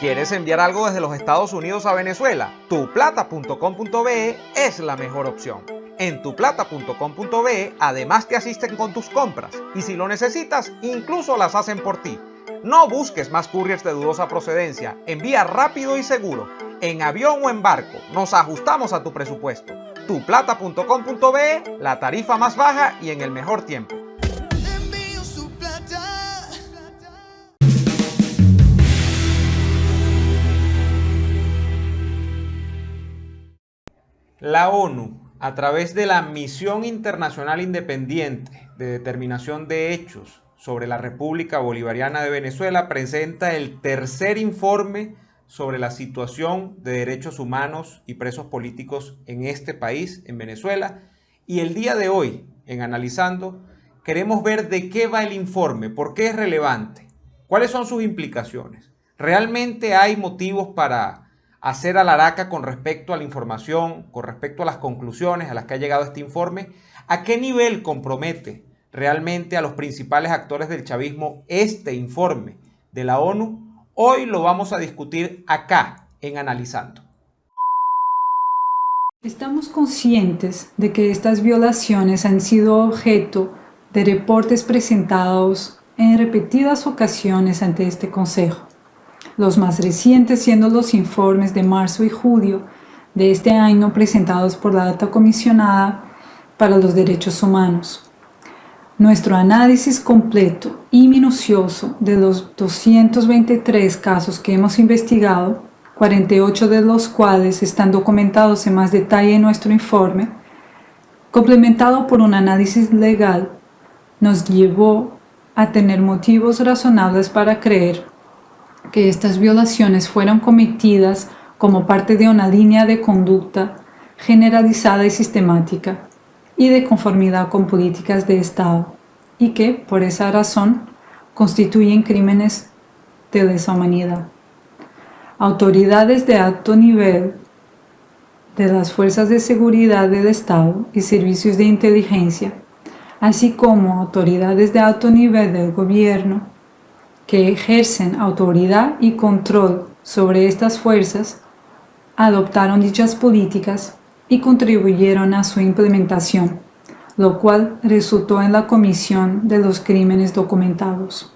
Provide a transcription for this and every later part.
¿Quieres enviar algo desde los Estados Unidos a Venezuela? Tuplata.com.be es la mejor opción. En tuplata.com.be además te asisten con tus compras y si lo necesitas, incluso las hacen por ti. No busques más couriers de dudosa procedencia, envía rápido y seguro, en avión o en barco, nos ajustamos a tu presupuesto. Tuplata.com.be, la tarifa más baja y en el mejor tiempo. La ONU, a través de la Misión Internacional Independiente de Determinación de Hechos sobre la República Bolivariana de Venezuela, presenta el tercer informe sobre la situación de derechos humanos y presos políticos en este país, en Venezuela. Y el día de hoy, en Analizando, queremos ver de qué va el informe, por qué es relevante, cuáles son sus implicaciones. ¿Realmente hay motivos para hacer alaraca con respecto a la información, con respecto a las conclusiones a las que ha llegado este informe? ¿A qué nivel compromete realmente a los principales actores del chavismo este informe de la ONU? Hoy lo vamos a discutir acá en Analizando. Estamos conscientes de que estas violaciones han sido objeto de reportes presentados en repetidas ocasiones ante este Consejo. Los más recientes siendo los informes de marzo y julio de este año presentados por la Alta Comisionada para los Derechos Humanos. Nuestro análisis completo y minucioso de los 223 casos que hemos investigado, 48 de los cuales están documentados en más detalle en nuestro informe, complementado por un análisis legal, nos llevó a tener motivos razonables para creer que estas violaciones fueron cometidas como parte de una línea de conducta generalizada y sistemática y de conformidad con políticas de Estado, y que, por esa razón, constituyen crímenes de lesa humanidad. Autoridades de alto nivel de las fuerzas de seguridad del Estado y servicios de inteligencia, así como autoridades de alto nivel del gobierno, que ejercen autoridad y control sobre estas fuerzas, adoptaron dichas políticas y contribuyeron a su implementación, lo cual resultó en la comisión de los crímenes documentados.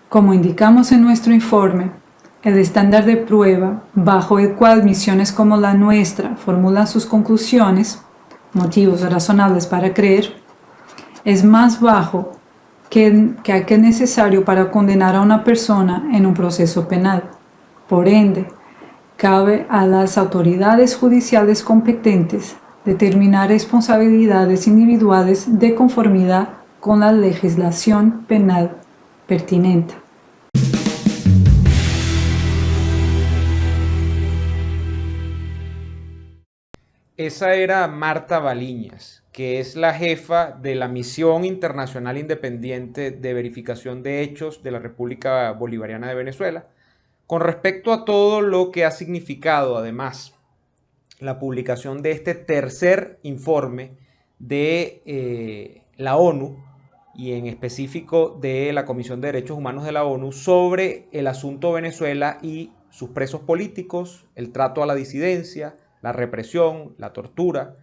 Como indicamos en nuestro informe, el estándar de prueba bajo el cual misiones como la nuestra formulan sus conclusiones, motivos razonables para creer, es más bajo que aquel necesario para condenar a una persona en un proceso penal. Por ende, cabe a las autoridades judiciales competentes determinar responsabilidades individuales de conformidad con la legislación penal pertinente. Esa era Marta Baliñas, que es la jefa de la Misión Internacional Independiente de Verificación de Hechos de la República Bolivariana de Venezuela, con respecto a todo lo que ha significado, además, la publicación de este tercer informe de la ONU y en específico de la Comisión de Derechos Humanos de la ONU sobre el asunto Venezuela y sus presos políticos, el trato a la disidencia, la represión, la tortura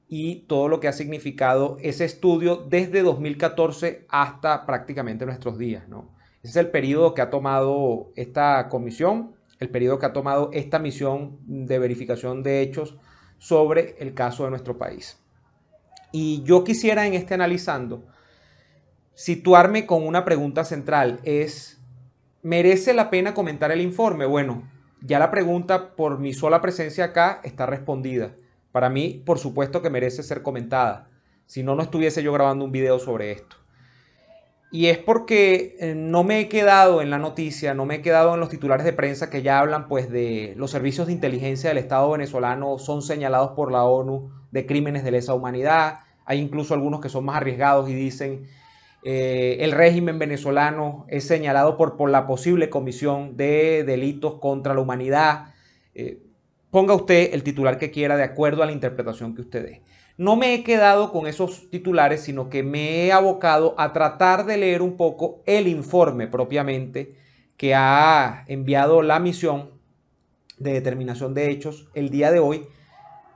y todo lo que ha significado ese estudio desde 2014 hasta prácticamente nuestros días, ¿no? Ese es el periodo que ha tomado esta comisión, el periodo que ha tomado esta misión de verificación de hechos sobre el caso de nuestro país. Y yo quisiera en este Analizando situarme con una pregunta central, es, ¿merece la pena comentar el informe? Bueno, ya la pregunta por mi sola presencia acá está respondida. Para mí, por supuesto que merece ser comentada. Si no, no estuviese yo grabando un video sobre esto. Y es porque no me he quedado en la noticia, no me he quedado en los titulares de prensa que ya hablan pues de los servicios de inteligencia del Estado venezolano son señalados por la ONU de crímenes de lesa humanidad. Hay incluso algunos que son más arriesgados y dicen el régimen venezolano es señalado por la posible comisión de delitos contra la humanidad. Ponga usted el titular que quiera de acuerdo a la interpretación que usted dé. No me he quedado con esos titulares, sino que me he abocado a tratar de leer un poco el informe propiamente que ha enviado la misión de determinación de hechos el día de hoy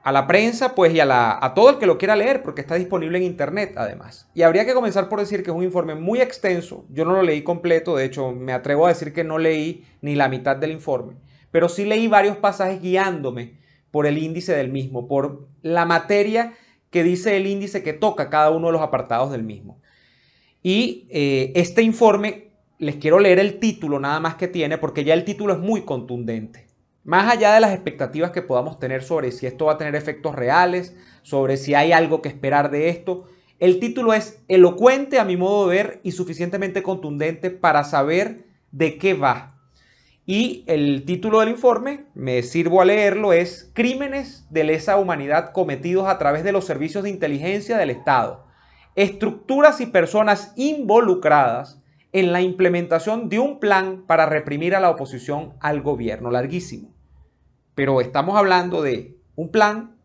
a la prensa, pues, y a todo el que lo quiera leer, porque está disponible en internet además. Y habría que comenzar por decir que es un informe muy extenso. Yo no lo leí completo, de hecho me atrevo a decir que no leí ni la mitad del informe, pero sí leí varios pasajes guiándome por el índice del mismo, por la materia que dice el índice que toca cada uno de los apartados del mismo. Y este informe, les quiero leer el título nada más que tiene, porque ya el título es muy contundente. Más allá de las expectativas que podamos tener sobre si esto va a tener efectos reales, sobre si hay algo que esperar de esto, el título es elocuente a mi modo de ver y suficientemente contundente para saber de qué va. Y el título del informe, me sirvo a leerlo, es Crímenes de lesa humanidad cometidos a través de los servicios de inteligencia del Estado. Estructuras y personas involucradas en la implementación de un plan para reprimir a la oposición al gobierno. Larguísimo. Pero estamos hablando de un plan,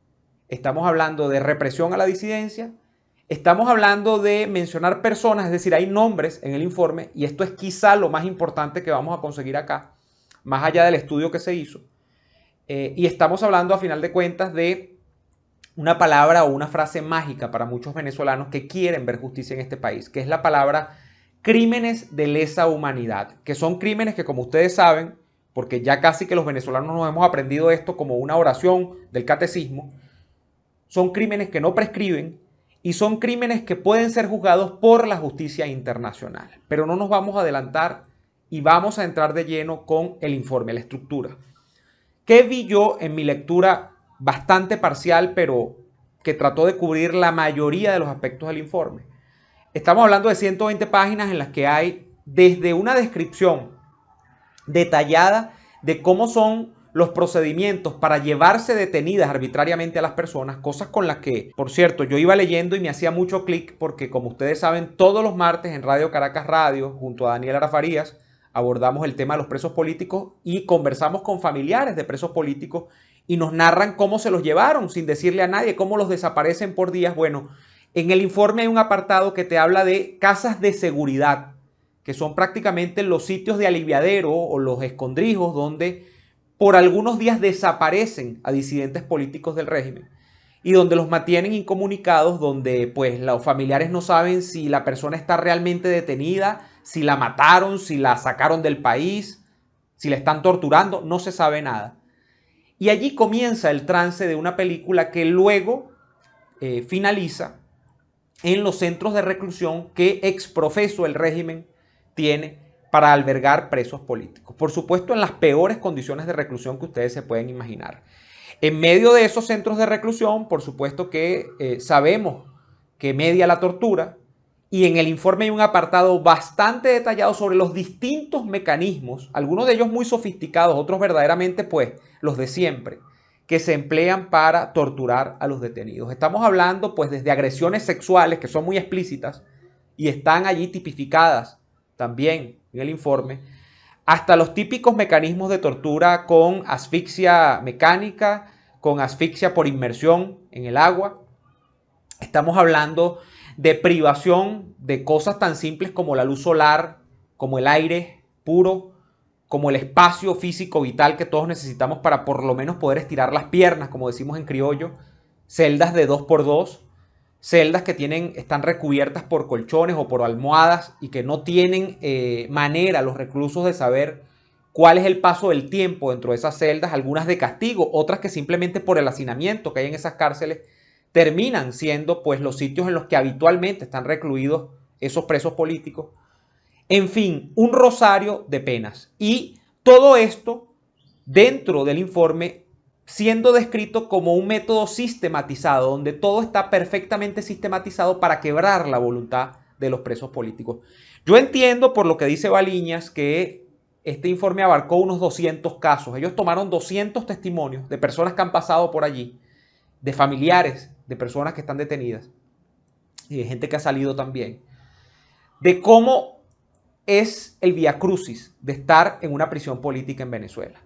estamos hablando de represión a la disidencia, estamos hablando de mencionar personas, es decir, hay nombres en el informe, y esto es quizá lo más importante que vamos a conseguir acá, más allá del estudio que se hizo. Y estamos hablando, a final de cuentas, de una palabra o una frase mágica para muchos venezolanos que quieren ver justicia en este país, que es la palabra crímenes de lesa humanidad, que son crímenes que, como ustedes saben, porque ya casi que los venezolanos nos hemos aprendido esto como una oración del catecismo, son crímenes que no prescriben y son crímenes que pueden ser juzgados por la justicia internacional. Pero no nos vamos a adelantar y vamos a entrar de lleno con el informe, la estructura. ¿Qué vi yo en mi lectura bastante parcial, pero que trató de cubrir la mayoría de los aspectos del informe? Estamos hablando de 120 páginas en las que hay desde una descripción detallada de cómo son los procedimientos para llevarse detenidas arbitrariamente a las personas, cosas con las que, por cierto, yo iba leyendo y me hacía mucho clic porque, como ustedes saben, todos los martes en Radio Caracas Radio, junto a Daniel Arafarías, abordamos el tema de los presos políticos y conversamos con familiares de presos políticos y nos narran cómo se los llevaron sin decirle a nadie, cómo los desaparecen por días. Bueno, en el informe hay un apartado que te habla de casas de seguridad, que son prácticamente los sitios de aliviadero o los escondrijos donde por algunos días desaparecen a disidentes políticos del régimen y donde los mantienen incomunicados, donde pues los familiares no saben si la persona está realmente detenida, si la mataron, si la sacaron del país, si la están torturando, no se sabe nada. Y allí comienza el trance de una película que luego finaliza en los centros de reclusión que exprofeso el régimen tiene para albergar presos políticos. Por supuesto, en las peores condiciones de reclusión que ustedes se pueden imaginar. En medio de esos centros de reclusión, por supuesto que sabemos que media la tortura, y en el informe hay un apartado bastante detallado sobre los distintos mecanismos, algunos de ellos muy sofisticados, otros verdaderamente pues los de siempre, que se emplean para torturar a los detenidos. Estamos hablando pues desde agresiones sexuales que son muy explícitas y están allí tipificadas también en el informe, hasta los típicos mecanismos de tortura con asfixia mecánica, con asfixia por inmersión en el agua. Estamos hablando de privación de cosas tan simples como la luz solar, como el aire puro, como el espacio físico vital que todos necesitamos para por lo menos poder estirar las piernas, como decimos en criollo, celdas de 2x2, celdas que están recubiertas por colchones o por almohadas y que no tienen manera los reclusos de saber cuál es el paso del tiempo dentro de esas celdas, algunas de castigo, otras que simplemente por el hacinamiento que hay en esas cárceles terminan siendo pues los sitios en los que habitualmente están recluidos esos presos políticos. En fin, un rosario de penas. Y todo esto dentro del informe siendo descrito como un método sistematizado, donde todo está perfectamente sistematizado para quebrar la voluntad de los presos políticos. Yo entiendo, por lo que dice Baliñas, que este informe abarcó unos 200 casos. Ellos tomaron 200 testimonios de personas que han pasado por allí, de familiares de personas que están detenidas y de gente que ha salido también, de cómo es el viacrucis de estar en una prisión política en Venezuela.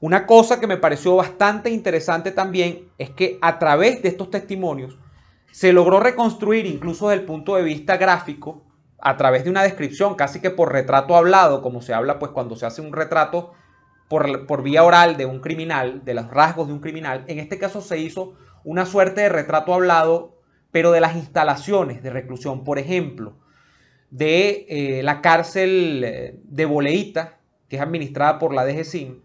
Una cosa que me pareció bastante interesante también es que a través de estos testimonios se logró reconstruir, incluso desde el punto de vista gráfico, a través de una descripción, casi que por retrato hablado, como se habla pues cuando se hace un retrato por vía oral de un criminal, de los rasgos de un criminal. En este caso se hizo una suerte de retrato hablado, pero de las instalaciones de reclusión, por ejemplo, de la cárcel de Boleíta, que es administrada por la DGCIN,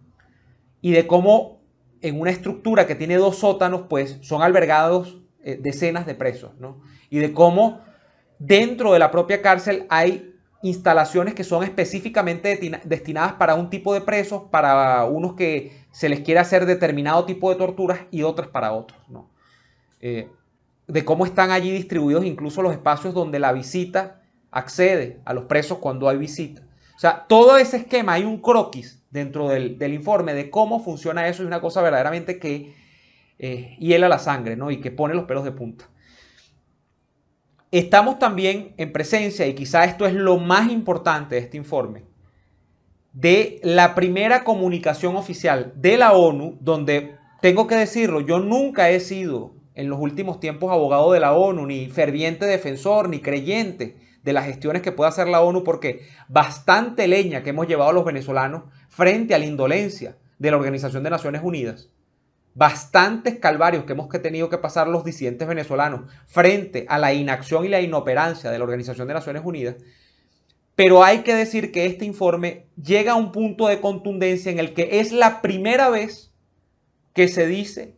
y de cómo en una estructura que tiene 2 sótanos, pues son albergados decenas de presos, ¿no? Y de cómo dentro de la propia cárcel hay instalaciones que son específicamente destinadas para un tipo de presos, para unos que se les quiere hacer determinado tipo de torturas y otras para otros, ¿no? De cómo están allí distribuidos incluso los espacios donde la visita accede a los presos cuando hay visita. O sea, todo ese esquema, hay un croquis dentro del informe de cómo funciona eso, y una cosa verdaderamente que hiela la sangre, ¿no? Y que pone los pelos de punta. Estamos también en presencia, y quizá esto es lo más importante de este informe, de la primera comunicación oficial de la ONU, donde, tengo que decirlo, yo nunca he sido en los últimos tiempos abogado de la ONU, ni ferviente defensor, ni creyente de las gestiones que puede hacer la ONU, porque bastante leña que hemos llevado los venezolanos frente a la indolencia de la Organización de Naciones Unidas. Bastantes calvarios que hemos tenido que pasar los disidentes venezolanos frente a la inacción y la inoperancia de la Organización de Naciones Unidas. Pero hay que decir que este informe llega a un punto de contundencia en el que es la primera vez que se dice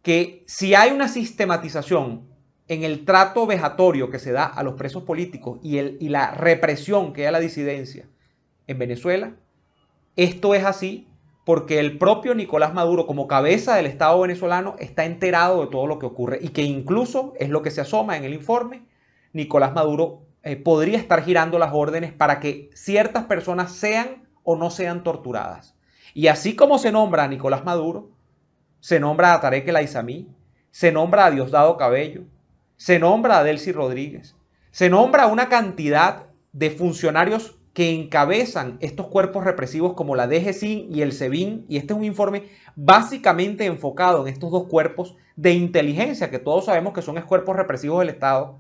que si hay una sistematización en el trato vejatorio que se da a los presos políticos y la represión que hay a la disidencia en Venezuela, esto es así porque el propio Nicolás Maduro, como cabeza del Estado venezolano, está enterado de todo lo que ocurre, y que incluso, es lo que se asoma en el informe, Nicolás Maduro podría estar girando las órdenes para que ciertas personas sean o no sean torturadas. Y así como se nombra a Nicolás Maduro, se nombra a Tarek El Aizami, se nombra a Diosdado Cabello, se nombra a Delcy Rodríguez, se nombra a una cantidad de funcionarios que encabezan estos cuerpos represivos como la DGCIN y el SEBIN, y este es un informe básicamente enfocado en estos 2 cuerpos de inteligencia que todos sabemos que son cuerpos represivos del Estado,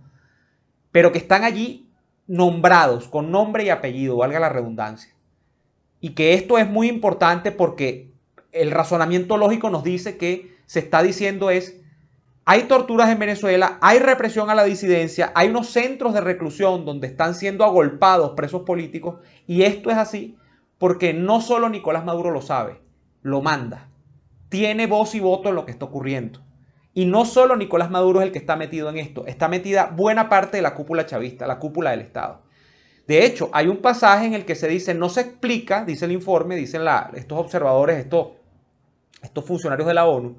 pero que están allí nombrados con nombre y apellido, valga la redundancia. Y que esto es muy importante porque el razonamiento lógico nos dice que se está diciendo hay torturas en Venezuela, hay represión a la disidencia, hay unos centros de reclusión donde están siendo agolpados presos políticos, y esto es así porque no solo Nicolás Maduro lo sabe, lo manda, tiene voz y voto en lo que está ocurriendo. Y no solo Nicolás Maduro es el que está metido en esto, está metida buena parte de la cúpula chavista, la cúpula del Estado. De hecho, hay un pasaje en el que se dice, no se explica, dice el informe, dicen estos observadores, estos funcionarios de la ONU,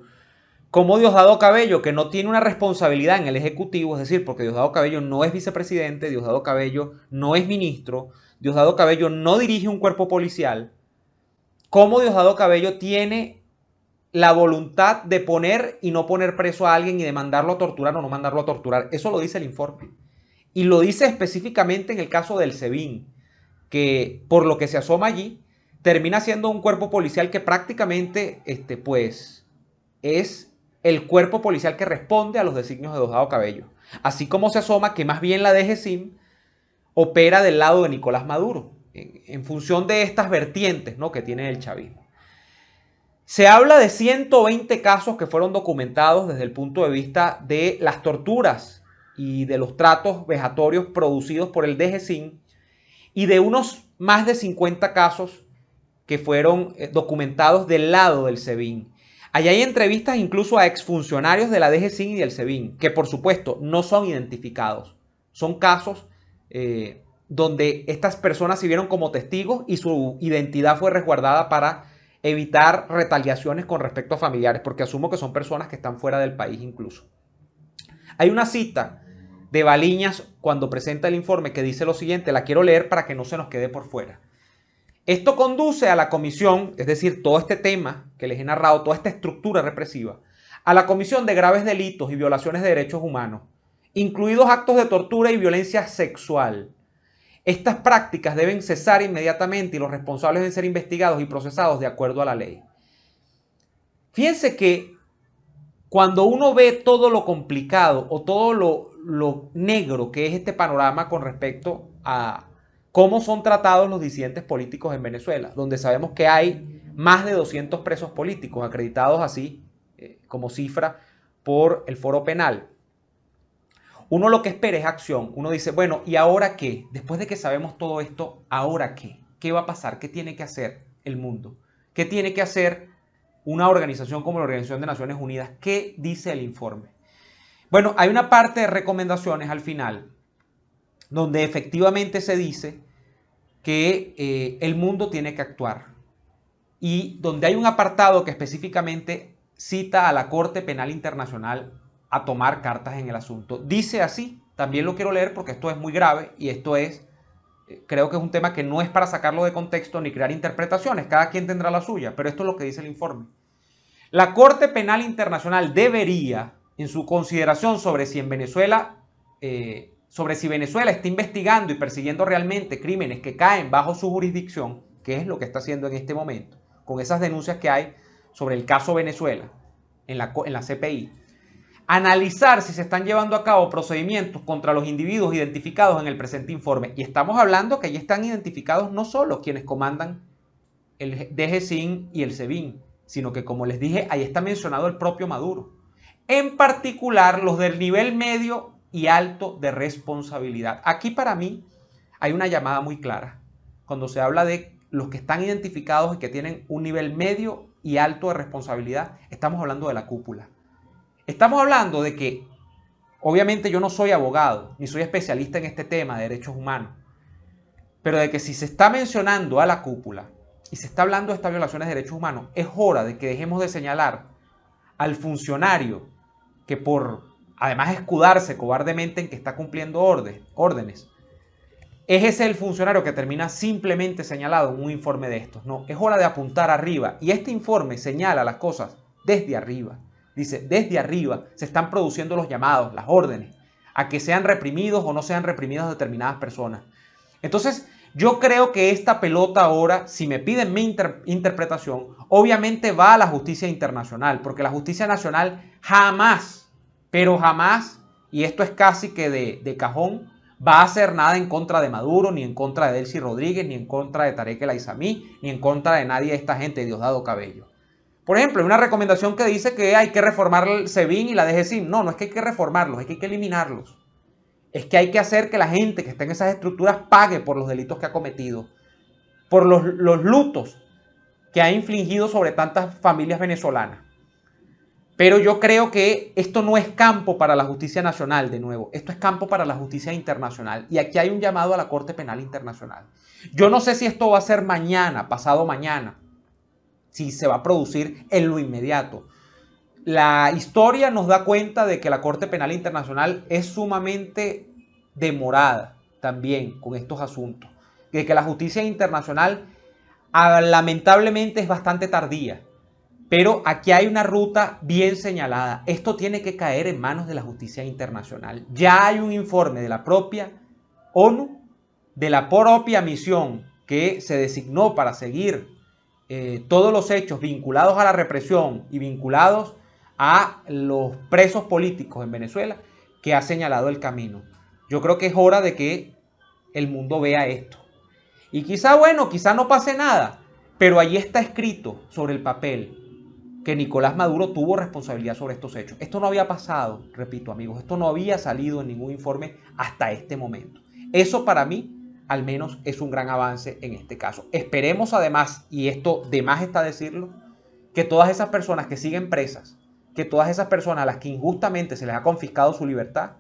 como Diosdado Cabello, que no tiene una responsabilidad en el Ejecutivo, es decir, porque Diosdado Cabello no es vicepresidente, Diosdado Cabello no es ministro, Diosdado Cabello no dirige un cuerpo policial, cómo Diosdado Cabello tiene la voluntad de poner y no poner preso a alguien y de mandarlo a torturar o no mandarlo a torturar. Eso lo dice el informe. Y lo dice específicamente en el caso del SEBIN, que por lo que se asoma allí, termina siendo un cuerpo policial que prácticamente pues, es el cuerpo policial que responde a los designios de Diosdado Cabello. Así como se asoma que más bien la DGCIM opera del lado de Nicolás Maduro, en función de estas vertientes, ¿no?, que tiene el chavismo. Se habla de 120 casos que fueron documentados desde el punto de vista de las torturas y de los tratos vejatorios producidos por el DGCIN, y de unos más de 50 casos que fueron documentados del lado del SEBIN. Allá hay entrevistas incluso a exfuncionarios de la DGCIN y del SEBIN, que por supuesto no son identificados. Son casos donde estas personas se vieron como testigos y su identidad fue resguardada para evitar retaliaciones con respecto a familiares, porque asumo que son personas que están fuera del país incluso. Hay una cita de Baliñas cuando presenta el informe que dice lo siguiente, la quiero leer para que no se nos quede por fuera. Esto conduce a la comisión, es decir, todo este tema que les he narrado, toda esta estructura represiva, a la comisión de graves delitos y violaciones de derechos humanos, incluidos actos de tortura y violencia sexual. Estas prácticas deben cesar inmediatamente y los responsables deben ser investigados y procesados de acuerdo a la ley. Fíjense que cuando uno ve todo lo complicado o todo lo negro que es este panorama con respecto a cómo son tratados los disidentes políticos en Venezuela, donde sabemos que hay más de 200 presos políticos acreditados así como cifra por el Foro Penal. Uno lo que espera es acción. Uno dice, bueno, ¿y ahora qué? Después de que sabemos todo esto, ¿ahora qué? ¿Qué va a pasar? ¿Qué tiene que hacer el mundo? ¿Qué tiene que hacer una organización como la Organización de Naciones Unidas? ¿Qué dice el informe? Bueno, hay una parte de recomendaciones al final, donde efectivamente se dice que el mundo tiene que actuar. Y donde hay un apartado que específicamente cita a la Corte Penal Internacional a tomar cartas en el asunto. Dice así, también lo quiero leer porque esto es muy grave y esto es, creo que es un tema que no es para sacarlo de contexto ni crear interpretaciones, cada quien tendrá la suya, pero esto es lo que dice el informe. La Corte Penal Internacional debería, en su consideración sobre si en Venezuela, sobre si Venezuela está investigando y persiguiendo realmente crímenes que caen bajo su jurisdicción, que es lo que está haciendo en este momento, con esas denuncias que hay sobre el caso Venezuela en la CPI, analizar si se están llevando a cabo procedimientos contra los individuos identificados en el presente informe. Y estamos hablando que allí están identificados no solo quienes comandan el DGCIN y el SEBIN, sino que, como les dije, ahí está mencionado el propio Maduro. En particular, los del nivel medio y alto de responsabilidad. Aquí para mí hay una llamada muy clara. Cuando se habla de los que están identificados y que tienen un nivel medio y alto de responsabilidad, estamos hablando de la cúpula. Estamos hablando de que, obviamente yo no soy abogado, ni soy especialista en este tema de derechos humanos, pero de que si se está mencionando a la cúpula y se está hablando de estas violaciones de derechos humanos, es hora de que dejemos de señalar al funcionario que por, además, escudarse cobardemente en que está cumpliendo órdenes, es ese el funcionario que termina simplemente señalado en un informe de estos. No, es hora de apuntar arriba. Y este informe señala las cosas desde arriba. Dice, desde arriba se están produciendo los llamados, las órdenes, a que sean reprimidos o no sean reprimidas determinadas personas. Entonces, yo creo que esta pelota ahora, si me piden mi interpretación, obviamente va a la justicia internacional, porque la justicia nacional jamás, pero jamás, y esto es casi que de cajón, va a hacer nada en contra de Maduro, ni en contra de Delcy Rodríguez, ni en contra de Tarek El Aizami, ni en contra de nadie de esta gente de Diosdado Cabello. Por ejemplo, hay una recomendación que dice que hay que reformar el SEBIN y la DGCIN. No, no es que hay que reformarlos, es que hay que eliminarlos. Es que hay que hacer que la gente que está en esas estructuras pague por los delitos que ha cometido, por los lutos que ha infligido sobre tantas familias venezolanas. Pero yo creo que esto no es campo para la justicia nacional, de nuevo. Esto es campo para la justicia internacional. Y aquí hay un llamado a la Corte Penal Internacional. Yo no sé si esto va a ser mañana, pasado mañana, si se va a producir en lo inmediato. La historia nos da cuenta de que la Corte Penal Internacional es sumamente demorada también con estos asuntos. De que la justicia internacional lamentablemente es bastante tardía. Pero aquí hay una ruta bien señalada. Esto tiene que caer en manos de la justicia internacional. Ya hay un informe de la propia ONU, de la propia misión que se designó para seguir todos los hechos vinculados a la represión y vinculados a los presos políticos en Venezuela, que ha señalado el camino. Yo creo que es hora de que el mundo vea esto. Y quizá, bueno, quizá no pase nada, pero allí está escrito sobre el papel que Nicolás Maduro tuvo responsabilidad sobre estos hechos. Esto no había pasado, repito amigos, esto no había salido en ningún informe hasta este momento. Eso para mí, al menos, es un gran avance en este caso. Esperemos además, y esto de más está decirlo, que todas esas personas que siguen presas, que todas esas personas a las que injustamente se les ha confiscado su libertad,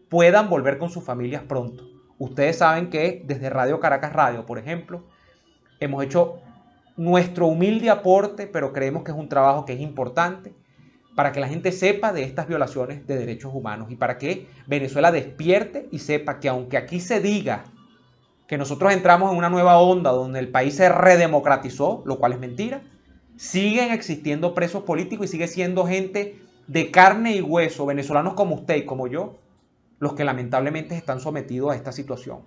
puedan volver con sus familias pronto. Ustedes saben que desde Radio Caracas Radio, por ejemplo, hemos hecho nuestro humilde aporte, pero creemos que es un trabajo que es importante para que la gente sepa de estas violaciones de derechos humanos y para que Venezuela despierte y sepa que aunque aquí se diga que nosotros entramos en una nueva onda donde el país se redemocratizó, lo cual es mentira, siguen existiendo presos políticos y sigue siendo gente de carne y hueso, venezolanos como usted y como yo, los que lamentablemente están sometidos a esta situación.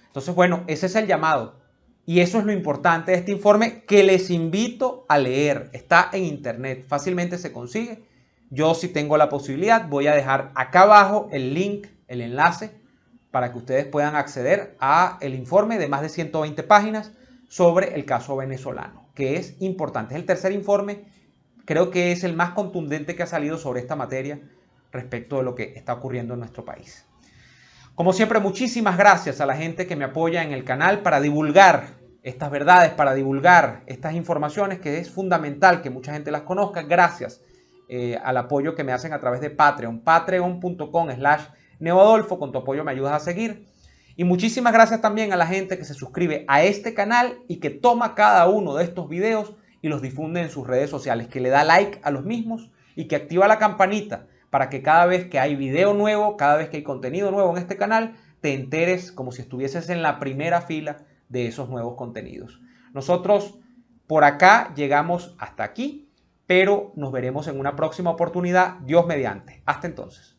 Entonces, bueno, ese es el llamado. Y eso es lo importante de este informe que les invito a leer. Está en internet, fácilmente se consigue. Yo, si tengo la posibilidad, voy a dejar acá abajo el link, el enlace para que ustedes puedan acceder a el informe de más de 120 páginas sobre el caso venezolano, que es importante. Es el tercer informe, creo que es el más contundente que ha salido sobre esta materia respecto de lo que está ocurriendo en nuestro país. Como siempre, muchísimas gracias a la gente que me apoya en el canal para divulgar estas verdades, para divulgar estas informaciones, que es fundamental que mucha gente las conozca. Gracias al apoyo que me hacen a través de Patreon, patreon.com/neoadolfo. Con tu apoyo me ayudas a seguir. Y muchísimas gracias también a la gente que se suscribe a este canal y que toma cada uno de estos videos y los difunde en sus redes sociales, que le da like a los mismos y que activa la campanita para que cada vez que hay video nuevo, cada vez que hay contenido nuevo en este canal, te enteres como si estuvieses en la primera fila de esos nuevos contenidos. Nosotros por acá llegamos hasta aquí, pero nos veremos en una próxima oportunidad, Dios mediante. Hasta entonces.